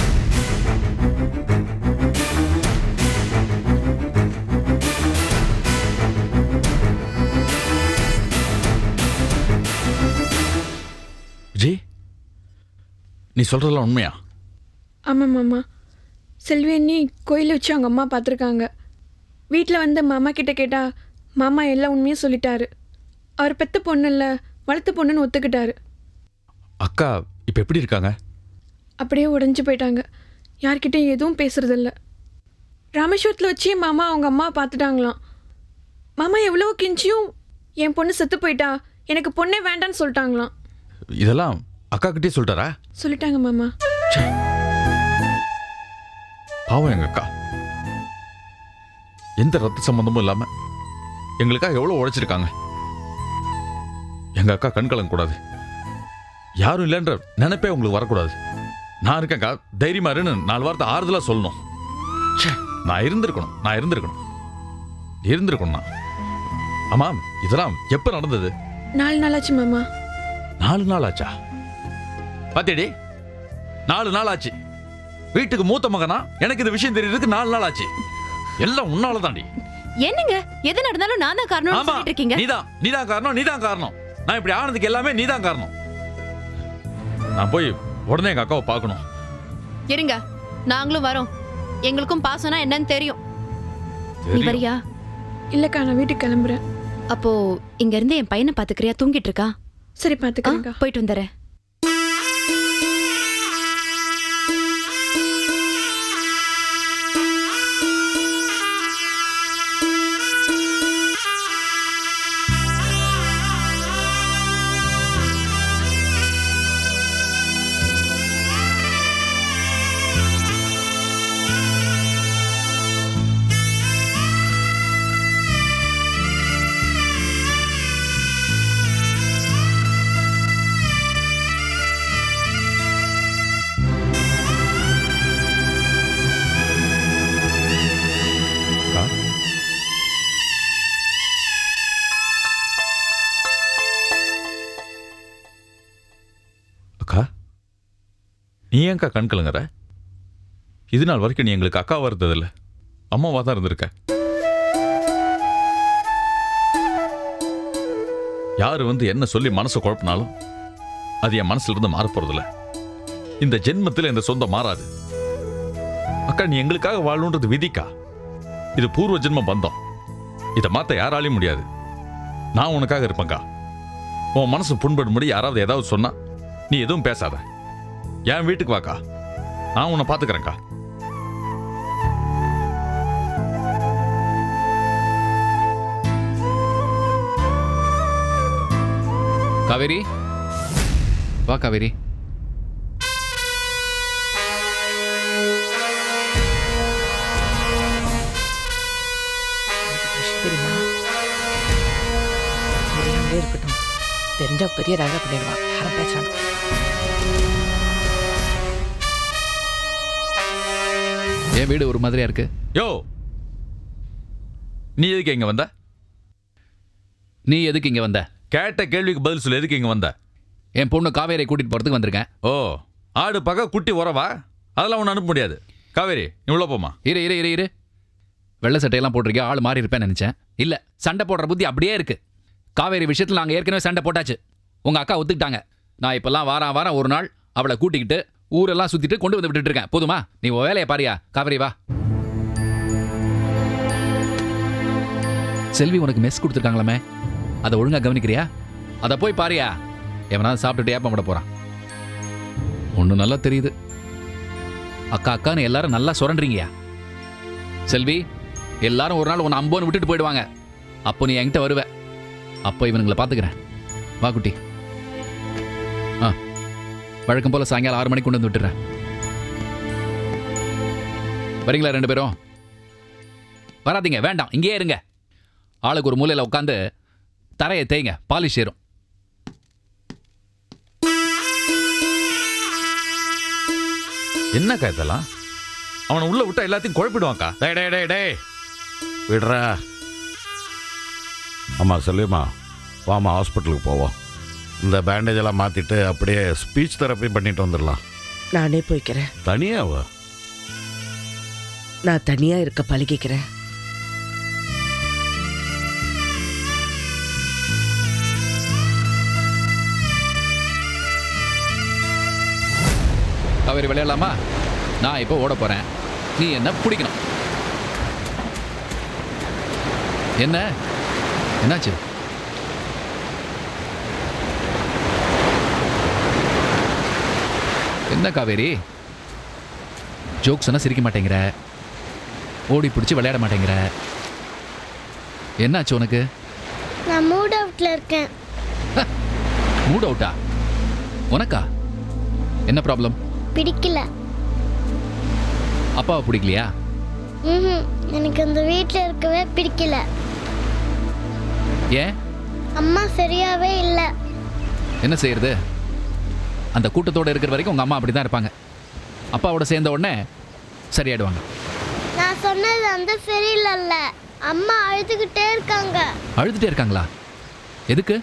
[SPEAKER 11] ஜி, நீ சொல்றதெல்லாம் உண்மையா?
[SPEAKER 12] ஆமாம் மாமா, செல்வி அண்ணி கோயிலை வச்சு அவங்க அம்மா பார்த்துருக்காங்க. வீட்டில் வந்து மாமா கிட்ட கேட்டால் மாமா எல்லா உண்மையும் சொல்லிட்டாரு. அவர் பெத்த பொண்ணு இல்லை, வளர்த்த பொண்ணுன்னு ஒத்துக்கிட்டாரு.
[SPEAKER 11] அக்கா இப்போ எப்படி இருக்காங்க?
[SPEAKER 12] அப்படியே உடஞ்சி போயிட்டாங்க, யார்கிட்டையும் எதுவும் பேசுறதில்ல. ராமேஸ்வரத்தில் வச்சு மாமா அவங்க அம்மா பார்த்துட்டாங்களாம். மாமா எவ்வளோ கெஞ்சியும் என் பொண்ணு செத்து போயிட்டா, எனக்கு பொண்ணே வேண்டான்னு சொல்லிட்டாங்களாம்.
[SPEAKER 11] இதெல்லாம் அக்கா கிட்டே சொல்லிட்டாரா?
[SPEAKER 12] சொல்லிட்டாங்க மாமா.
[SPEAKER 11] பாவம் எங்க அக்கா, எந்த ரத்த சம்பந்தமும் இல்லாம எங்களுக்காக எவ்வளவு உழைச்சிருக்காங்க. எங்க அக்கா கண்கலங்க கூடாது, யாரும் இல்லைன்ற நினைப்பே உங்களுக்கு வரக்கூடாது. நான் இருக்கேன்க்கா, தைரியமா இருன்னு 4 வார்த்தை ஆறுதலா சொல்லணும். நான் இருந்திருக்கணும். ஆமா, இதெல்லாம் எப்ப நடந்தது?
[SPEAKER 12] 4 நாளாச்சு மாமா.
[SPEAKER 11] 4 நாள் ஆச்சா? பாத்தியடி, 4 நாள் ஆச்சு. வீட்டுக்கு மூத்த மகனா எனக்கு இந்த விஷயம் தெரியறதுக்கு 4 நாள் ஆச்சு. எல்லாம் உன்னால தாண்டி.
[SPEAKER 10] என்னங்க, எது நடந்தாலும் நான் தான் காரணம்னு சொல்லிட்டு இருக்கீங்க.
[SPEAKER 11] நீதான் காரணம். நான் இப்படி ஆனதுக்கு எல்லாமே நீதான் காரணம். நான் போய் உடனே எங்க அக்காவை பார்க்கணும்.
[SPEAKER 10] இருங்க, நாங்களும் வரோம். எங்களுக்கும் பாசம்னா என்னன்னு தெரியும். நீ வரியா?
[SPEAKER 12] இல்லக்கா, நான் வீட்டுக்கு கிளம்புறேன்.
[SPEAKER 10] அப்போ இங்க இருந்து என் பையனை பாத்துக்கிறியா? தூங்கிட்டு இருக்கா?
[SPEAKER 12] சரி, பாத்துக்கிறேன்க்கா.
[SPEAKER 10] போயிட்டு வந்துடுறேன்.
[SPEAKER 8] நீ ஏன்க்கா கண் கலங்குற? இது நாள் வரைக்கும் நீ எங்களுக்கு அக்காவாக இருந்ததில்ல, அம்மாவாக தான் இருந்திருக்க. யார் என்ன சொல்லி மனசை குழப்பினாலும் அது என் மனசுல இருந்து மாற போறதில்ல. இந்த ஜென்மத்தில் இந்த சொந்தம் மாறாது. அக்கா, நீ எங்களுக்காக வாழணுன்றது விதிக்கா. இது பூர்வ ஜென்ம பந்தம். இதை மாற்ற யாராலையும் முடியாது. நான் உனக்காக இருப்பேன்க்கா. உன் மனசு புண்படும்படி யாராவது ஏதாவது சொன்னா நீ எதுவும் பேசாத. என் வீட்டுக்கு வாக்கா, நான் உன்னை பார்த்துக்கிறேன்க்கா.
[SPEAKER 13] காவேரி, வா காவேரி.
[SPEAKER 2] தெரியுமா, இருக்கட்டும், தெரிஞ்சா பெரிய ராஜா பண்ணிடுவான். யாரும் பேசுறாங்க.
[SPEAKER 13] என் வீடு ஒரு மாதிரியா இருக்கு.
[SPEAKER 8] யோ, நீ எதுக்கு இங்க வந்த?
[SPEAKER 13] நீ எதுக்கு இங்க வந்த?
[SPEAKER 8] கேட்ட கேள்விக்கு பதில் சொல்லு. எதுக்கு இங்க வந்த?
[SPEAKER 13] என் பொண்ணு காவேரியை கூட்டிட்டு போறதுக்கு வந்திருக்கேன்.
[SPEAKER 8] ஓ, ஆடு பக்க குட்டி உறவா? அதெல்லாம் ஒன்று அனுப்ப முடியாது. காவேரி, நீ உள்ள போமா.
[SPEAKER 13] இரு இரு இரு இரு வெள்ளை சட்டையெல்லாம் போட்டிருக்கேன், ஆள் மாறி இருப்பேன்னு நினைச்சேன். இல்ல, சண்டை போடுற புத்தி அப்படியே இருக்கு. காவேரி விஷயத்தில் நாங்கள் ஏற்கனவே சண்டை போட்டாச்சு. உங்க அக்கா ஒத்துக்கிட்டாங்க. நான் இப்பெல்லாம் வாரம் ஒரு நாள் அவளை கூட்டிக்கிட்டு ஊரெல்லாம் சுத்திட்டு கொண்டு வந்து விட்டுட்டு இருக்கேன். போதுமா? நீ உன் வேலையை பாரியா. காவேரி வா. செல்வி உனக்கு மெஸ் கொடுத்துருக்காங்களாமே, அதை ஒழுங்கா கவனிக்கிறியா? அதை போய் பாரியா. எவனாவது சாப்பிட்டுட்டு ஏப்பம் விட போறான். ஒன்று நல்லா தெரியுது, அக்கா அக்கான்னு எல்லாரும் நல்லா சுரண்டுறீங்கயா. செல்வி, எல்லாரும் ஒரு நாள் உன்னை அம்போன்னு விட்டுட்டு போயிடுவாங்க. அப்போ நீ என்கிட்ட வருவ. அப்போ இவனுங்களை பார்த்துக்கிறேன். வா குட்டி. வழக்கம் போல சாயங்காலம் 6 மணிக்கு கொண்டு வந்து விட்டுறேன். வரீங்களா 2 பேரும்? வராதீங்க, வேண்டாம், இங்கேயே இருங்க. ஆளுக்கு ஒரு மூலையில் உட்காந்து தரையை தேய்ங்க, பாலிஷ் ஏறும்.
[SPEAKER 8] என்னக்கா இதெல்லாம்? அவனை உள்ள விட்டா எல்லாத்தையும் குழப்பிடுவான்க்கா.
[SPEAKER 11] டே டே டே டே விடுறா. ஆமாம் செல்விமா, வாமா ஹாஸ்பிட்டலுக்கு போவோம். இந்த பேண்டேஜ் எல்லாம் மாற்றிட்டு அப்படியே ஸ்பீச் தெரப்பி பண்ணிட்டு வந்துடலாம்.
[SPEAKER 2] நானே போய்க்கிறேன்.
[SPEAKER 11] தனியாவா?
[SPEAKER 2] நான் தனியா இருக்க பழகிக்கிறேன்.
[SPEAKER 13] காவேரி, விளையாடலாமா? நான் இப்போ ஓட போறேன், நீ என்ன பிடிக்கணும். என்னாச்சு? என்ன காவேரி, ஜோக்ஸ் சொன்னா சிரிக்க மாட்டேங்கிற, ஓடி பிடிச்சி விளையாட மாட்டேங்கிற. என்னாச்சு உனக்கு?
[SPEAKER 6] நான் மூட் அவுட்ல இருக்கேன்.
[SPEAKER 13] மூட் அவுட்டா? உனக்கா? என்ன ப்ராப்ளம்?
[SPEAKER 6] பிடிக்கல.
[SPEAKER 13] அப்பாவை பிடிக்கலையா?
[SPEAKER 6] எனக்கு அந்த வீட்டில் இருக்கவே பிடிக்கல.
[SPEAKER 13] ஏன்?
[SPEAKER 6] அம்மா சரியாவே இல்லை.
[SPEAKER 13] என்ன செய்யறது? அந்த கூட்டத்தோடு இருக்கிற வரைக்கும் உங்க அம்மா அப்படிதான் இருப்பாங்க. அப்பாவோட சேர்ந்த உடனே சரியாயிடுவாங்க.
[SPEAKER 6] நான் சொன்னது அந்த சரியில்லைல்ல, அம்மா அழுதுகிட்டே இருக்காங்க.
[SPEAKER 13] அழுதுட்டே இருக்காங்களா? எதுக்கு?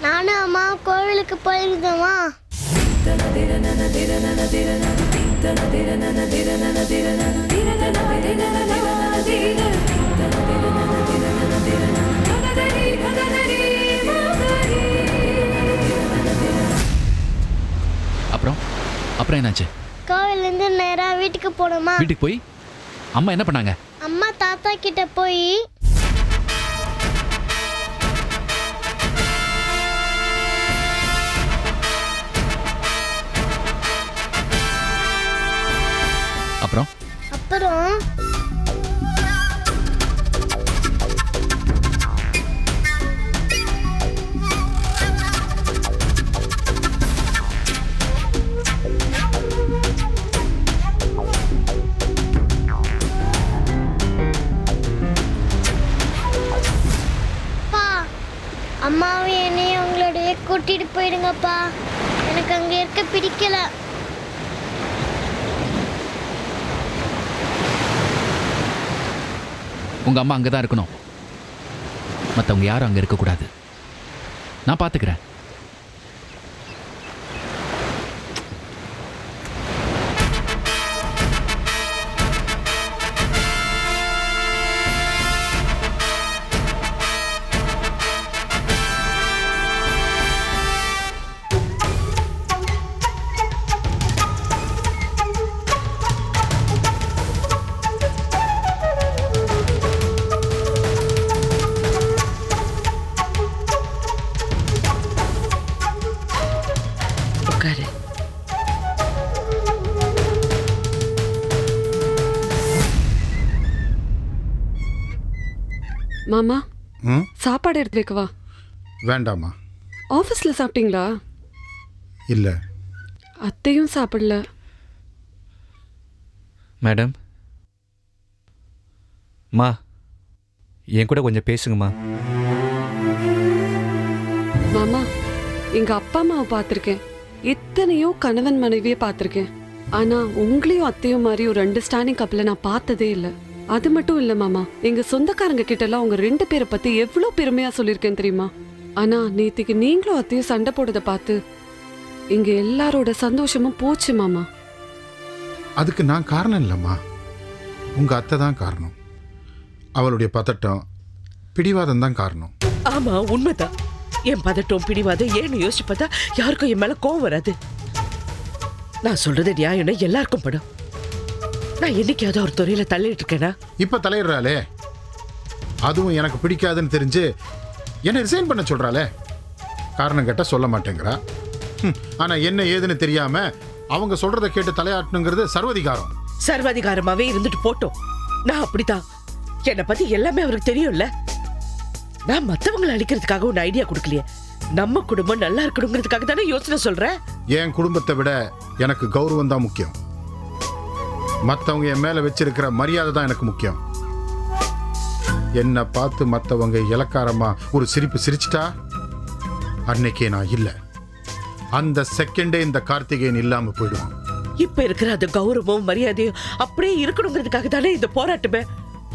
[SPEAKER 6] நானும் அம்மா கோவிலுக்கு போயிருந்தோமா.
[SPEAKER 13] அப்புறம் என்னாச்சு?
[SPEAKER 6] கோவிலிருந்து நேரா வீட்டுக்கு போனோமா.
[SPEAKER 13] வீட்டுக்கு போய் அம்மா என்ன பண்ணாங்க?
[SPEAKER 6] அம்மா தாத்தா கிட்ட போய்
[SPEAKER 13] அப்புறம்
[SPEAKER 6] அம்மாவை என்னையும் உங்களோடைய கூட்டிட்டு போயிடுங்கப்பா, எனக்கு அங்க இருக்க பிடிக்கல.
[SPEAKER 13] உங்க அம்மா அங்கதான் இருக்கணும், மற்றவங்க யாரும் அங்க இருக்கக்கூடாது. நான் பாத்துக்கிறேன்.
[SPEAKER 5] மாமா
[SPEAKER 3] ம்
[SPEAKER 5] சாப்பாடு எடுத்து வைக்கவா?
[SPEAKER 3] வேண்டாமா.
[SPEAKER 5] ஆஃபீஸில் சாப்பிட்டீங்களா?
[SPEAKER 3] இல்லை.
[SPEAKER 5] அத்தையும் சாப்பிடல.
[SPEAKER 4] மேடம், மா என் கூட கொஞ்சம் பேசுங்கம்மா.
[SPEAKER 5] மாமா, எங்க அப்பா அம்மாவை பார்த்துருக்கேன், எத்தனையோ கணவன் மனைவியை பார்த்துருக்கேன். ஆனா உங்களையும் அத்தையும் மாதிரி ஒரு அண்டர்ஸ்டாண்டிங் கப்பலை நான் பார்த்ததே இல்லை. அது மட்டும் இல்லை மாமா, எங்க சொந்தக்காரங்க கிட்ட எல்லாம் உங்க 2 பேரை பத்தி எவ்வளோ பெருமையா சொல்லியிருக்கேன் தெரியுமா? ஆனா நேத்திக்கு நீங்களும் அத்தையும் சண்டை போட்டதை பார்த்து இங்க எல்லாரோட சந்தோஷமும் போச்சு மாமா.
[SPEAKER 3] அதுக்கு நான் காரணம் இல்லைம்மா, உங்கள் அத்தை தான் காரணம். அவளுடைய பதட்டம், பிடிவாதம் தான் காரணம்.
[SPEAKER 2] ஆமா, உண்மைதான். என் பதட்டம் பிடிவாதம் ஏன்னு யோசிச்சு பார்த்தா யாருக்கும் என் மேல கோவம் வராது. நான் சொல்றது நியாயம்னு எல்லாருக்கும் படும். நான் என்னைக்காவது ஒரு துறையில தள்ளிட்டு இருக்கேனா?
[SPEAKER 3] இப்போ தலையிடுறாளே, அதுவும் எனக்கு பிடிக்காதுன்னு தெரிஞ்சு என்னை ரிசைன் பண்ண சொல்கிறாளே. காரணம் கேட்டால் சொல்ல மாட்டேங்கிறா. ஆனால் என்ன ஏதுன்னு தெரியாம அவங்க சொல்றதை கேட்டு தலையாட்டணுங்கிறது சர்வதிகாரம்.
[SPEAKER 2] சர்வாதிகாரமாவே இருந்துட்டு போட்டோம். நான் அப்படித்தான். என்னை பத்தி எல்லாமே அவருக்கு தெரியும்ல. நான் மத்தவங்களை அழிக்கிறதுக்காக ஒரு ஐடியா கொடுக்கலையே, நம்ம குடும்பம் நல்லா இருக்கணுங்கிறதுக்காக தானே யோசனை சொல்றேன்.
[SPEAKER 3] என் குடும்பத்தை விட எனக்கு கௌரவம் தான் முக்கியம். மற்றவங்க என் மேல வச்சிருக்கிற மரியாதை தான் எனக்கு முக்கியம். என்னை பார்த்து மற்றவங்க இலக்காரமா ஒரு சிரிப்பு சிரிச்சிட்டா அன்னைக்கே நான் இல்லை. அந்த செகண்டே இந்த கார்த்திகேயன் இல்லாம போயிடுவான்.
[SPEAKER 2] இப்ப இருக்கிற அந்த கௌரவம் மரியாதையும் அப்படியே இருக்கணுங்கிறதுக்காக தானே இந்த போராட்டமே.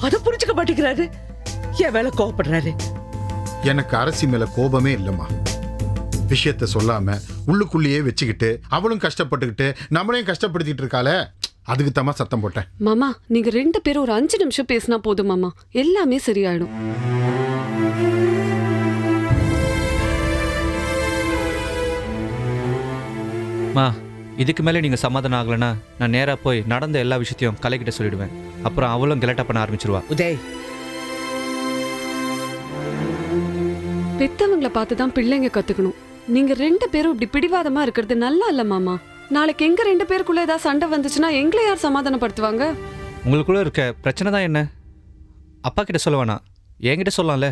[SPEAKER 2] அதை புரிஞ்சுக்க மாட்டேங்கிறாரு. என் மேல கோவப்படுறாரு.
[SPEAKER 3] எனக்கு அரசி மேல கோபமே இல்லைம்மா. விஷயத்த சொல்லாம உள்ளுக்குள்ளேயே வச்சுக்கிட்டு அவளும் கஷ்டப்பட்டுக்கிட்டு நம்மளையும் கஷ்டப்படுத்திட்டு இருக்காளே, அதுக்கு தமா சத்தம் போட்டேன்.
[SPEAKER 5] மாமா, நீங்க 2 பேரும் ஒரு 5 நிமிஷம் பேசினா போதும் மாமா, எல்லாமே சரியாயிடும்.
[SPEAKER 4] மா, இதுக்கு மேலே நீங்கள் சமாதானம் ஆகலைன்னா நான் நேராக போய் நடந்த எல்லா விஷயத்தையும் கலைக்கிட்ட சொல்லிடுவேன். அப்புறம் அவளும் கெலட்டா பண்ண ஆரம்பிச்சிருவா.
[SPEAKER 2] உதய்,
[SPEAKER 5] பெத்தவங்களை பார்த்து தான் பிள்ளைங்க கத்துக்கணும். நீங்க 2 பேரும் இப்படி பிடிவாதமா இருக்கிறது நல்லா இல்ல மாமா. நாளைக்கு எங்க 2 பேருக்குள்ள ஏதாவது சண்டை வந்துச்சுன்னா எங்களை யார் சமாதானப்படுத்துவாங்க?
[SPEAKER 4] உங்களுக்குள்ள இருக்க பிரச்சனை தான் என்ன? அப்பா கிட்ட சொல்ல வேணாம், என்கிட்ட சொல்லலாம்ல.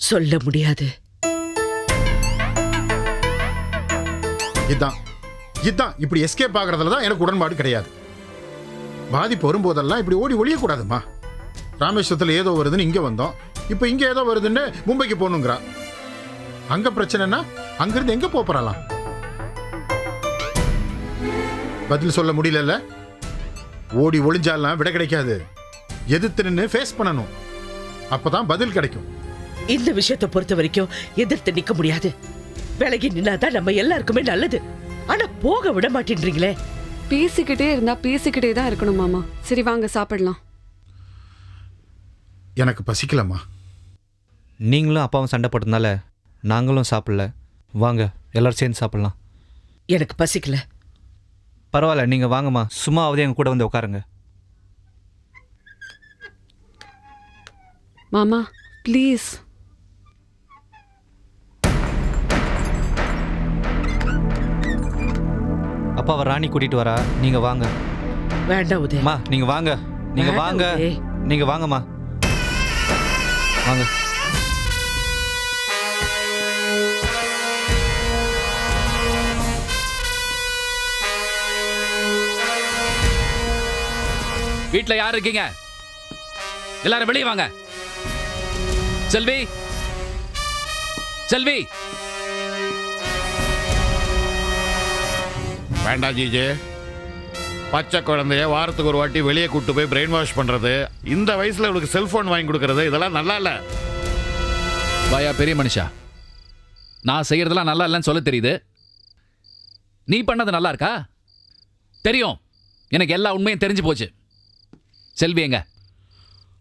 [SPEAKER 2] சொல்ல முடியாது.
[SPEAKER 3] இதான் இப்படி எஸ்கேப் ஆகிறதுல தான் எனக்கு உடன்பாடு கிடையாது. பாதிப்பு வரும்போதெல்லாம் இப்படி ஓடி ஒழியக்கூடாதுமா. ராமேஸ்வரத்தில் ஏதோ வருதுன்னு இங்கே வந்தோம், இப்போ இங்கே ஏதோ வருதுன்னு மும்பைக்கு போகணுங்கிறா. அங்கே பிரச்சனைனா அங்கிருந்து எங்கே போகிறாளாம்? பதில் சொல்ல முடியல. ஓடி ஒளிஞ்சாலாம் விட கிடைக்காது. எதிர்த்து நின்று ஃபேஸ் பண்ணணும், அப்பதான் பதில் கிடைக்கும்.
[SPEAKER 2] இந்த விஷயத்தை பொறுத்த வரைக்கும் எதிர்த்து நிக்க முடியாது. விலகி நின்னாதான் நம்ம எல்லாருக்குமே நல்லது. ஆனா போக விட மாட்டேன்றீங்களே.
[SPEAKER 5] பேசிக்கிட்டே இருந்தா பேசிக்கிட்டே தான் இருக்கணும் மாமா. சரி வாங்க சாப்பிடலாம்.
[SPEAKER 3] எனக்கு பசிக்கலம்மா.
[SPEAKER 4] நீங்களும் அப்பாவும் சண்டை போட்டதுனால நாங்களும் சாப்பிடல. வாங்க எல்லாரும் சேர்ந்து சாப்பிடலாம்.
[SPEAKER 2] எனக்கு பசிக்கல.
[SPEAKER 4] பரவாயில்ல, நீங்கள் வாங்கம்மா. சும்மாவது எங்கள் கூட வந்து உட்காருங்க.
[SPEAKER 5] மாமா ப்ளீஸ்.
[SPEAKER 4] அப்பாவை ராணி கூட்டிட்டு வரா, நீங்க வாங்க.
[SPEAKER 2] வேண்டாம் உதய்.
[SPEAKER 4] அம்மா நீங்க வாங்க, நீங்க வாங்க, நீங்க வாங்கம்மா, வாங்க.
[SPEAKER 13] வீட்டில் யார் இருக்கீங்க? எல்லாரும் வெளியே வாங்க. செல்வி, செல்வி.
[SPEAKER 11] வேண்டாம் ஜிஜே. பச்சை குழந்தைய வாரத்துக்கு ஒரு வாட்டி வெளியே கூட்டு போய் பிரெயின் வாஷ் பண்றது, இந்த வயசுல இவளுக்கு செல்போன் வாங்கி கொடுக்கறது, இதெல்லாம் நல்லா இல்ல.
[SPEAKER 13] வாயா பெரிய மனுஷா, நான் செய்யறதெல்லாம் நல்லா இல்லைன்னு சொல்ல தெரியுது. நீ பண்ணது நல்லா இருக்கா? தெரியும், எனக்கு எல்லா உண்மையும் தெரிஞ்சு போச்சு. செல்வி எங்க?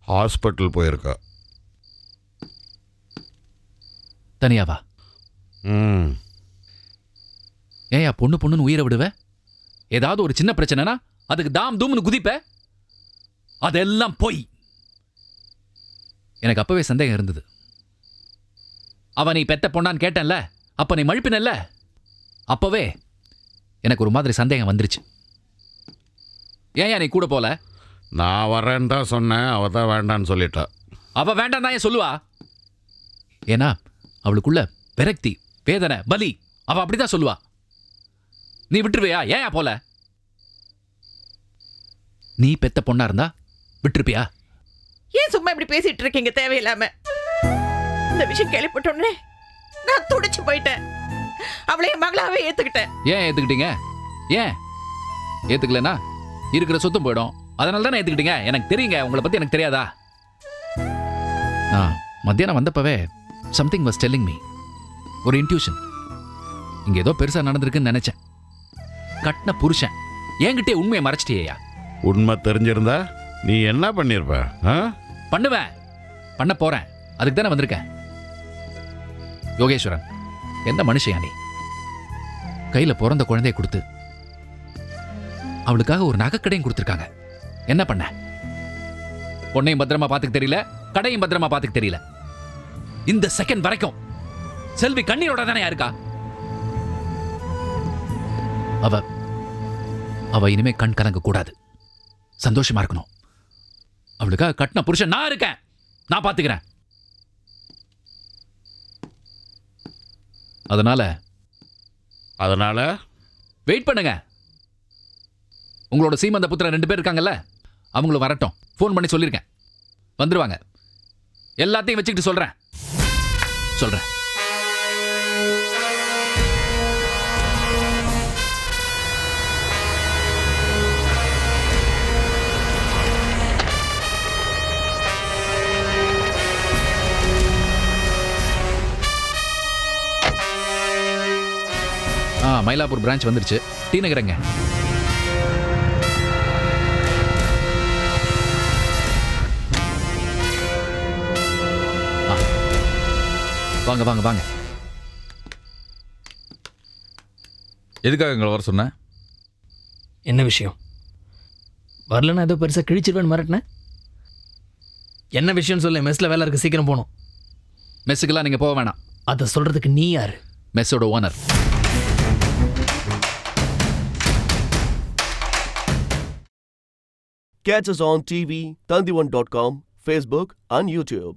[SPEAKER 11] ஹாஸ்பிட்டல் போயிருக்கா.
[SPEAKER 13] தனியாவா? ஏயா பொண்ணு பொண்ணுன்னு உயிரை விடுவ? ஏதாவது ஒரு சின்ன பிரச்சனைனா அதுக்கு தாம் தூம்னு குதிப்ப. அதெல்லாம் போய் எனக்கு அப்பவே சந்தேகம் இருந்தது. அவ நீ பெத்த பொண்ணான்னு கேட்டேன்ல, அப்ப நீ மழுப்பினல்ல, அப்பவே எனக்கு ஒரு மாதிரி சந்தேகம் வந்துருச்சு. ஏன் நீ கூட போல?
[SPEAKER 11] நான் வரேன்னு தான் சொன்னேன், அவ தான் வேண்டான்னு சொல்லிட்டா.
[SPEAKER 13] அவ வேண்டாம் தான் ஏன் சொல்லுவா? ஏன்னா அவளுக்குள்ள விரக்தி, வேதனை, பலி. அவ அப்படிதான் சொல்லுவா. நீ விட்டுருவியா? ஏன் போல? நீ பெத்த பொண்ணா இருந்தா விட்டுருப்பியா?
[SPEAKER 2] ஏன் சும்மா இப்படி பேசிட்டு இருக்கீங்க தேவையில்லாம? இந்த விஷயம் கேள்விப்பட்டோன்னே நான் துடிச்சு போயிட்டேன். அவளை என் மகளாவே ஏத்துக்கிட்டேன்.
[SPEAKER 13] ஏன் ஏத்துக்கிட்டீங்க? ஏன் ஏத்துக்கலனா இருக்கிற சொத்தும் போயிடும். அதனால தானே ஏத்துக்கிட்டீங்க. எனக்கு தெரியுங்க, உங்களை பத்தி எனக்கு தெரியாதா? நான் மத்தியானம் வந்தப்பவே சம்திங் வாஸ் டெல்லிங் மீ. ஒரு இன்ட்யூஷன். இங்க ஏதோ பெருசா நடந்திருக்குன்னு நினைச்சேன். கட்டின புருஷன் என்கிட்டே உண்மையை மறைச்சிட்டியா?
[SPEAKER 11] உண்மை தெரிஞ்சிருந்தா நீ என்ன பண்ணிருப்ப?
[SPEAKER 13] பண்ணுவேன், பண்ண போறேன். அதுக்கு தானே வந்திருக்கேன். யோகேஸ்வரன், எந்த மனுஷயா நீ? கையில பிறந்த குழந்தைய கொடுத்து அவளுக்காக ஒரு நகைக்கடையும் கொடுத்துருக்காங்க. என்ன பண்ண? பொண்ணையும் பத்திரமா பாத்துக்க தெரியல, கடையும் பத்திரமா பாத்துக்க தெரியல. இந்த செகண்ட் வரைக்கும் செல்வி கண்ணீரோட தானே இருக்கா? அவ இனிமே கண் கலங்க கூடாது, சந்தோஷமா இருக்கணும். அவளுக்காக கட்டின புருஷன் நான் இருக்கேன், நான் பாத்துக்கிறேன்.
[SPEAKER 11] அதனால
[SPEAKER 13] வெயிட் பண்ணுங்க. உங்களோட சீமந்த புத்திரன் 2 பேர் இருக்காங்கல்ல, அவங்களும் வரட்டும். ஃபோன் பண்ணி சொல்லியிருக்கேன், வந்துருவாங்க. எல்லாத்தையும் வச்சுக்கிட்டு சொல்றேன். மயிலாப்பூர் பிரான்ச் வந்துருச்சு. டி நகரங்க. வாங்க வாங்க வாங்க.
[SPEAKER 8] எதுக்காக எங்களை வர சொன்ன?
[SPEAKER 14] என்ன விஷயம்? வரலன்னா ஏதோ பெருசாக கிழிச்சிருவேன்னு மிரட்டினேன். என்ன விஷயம்னு சொல்லு. மெஸ்ஸில் வேலை இருக்கு, சீக்கிரம் போகணும்.
[SPEAKER 13] மெஸ்ஸுக்கெல்லாம் நீங்கள் போக வேணாம்.
[SPEAKER 14] அதை சொல்கிறதுக்கு நீ யார்?
[SPEAKER 13] மெஸ்ஸோட owner.
[SPEAKER 1] Catch us on TV, Tandivan.com, Facebook and YouTube.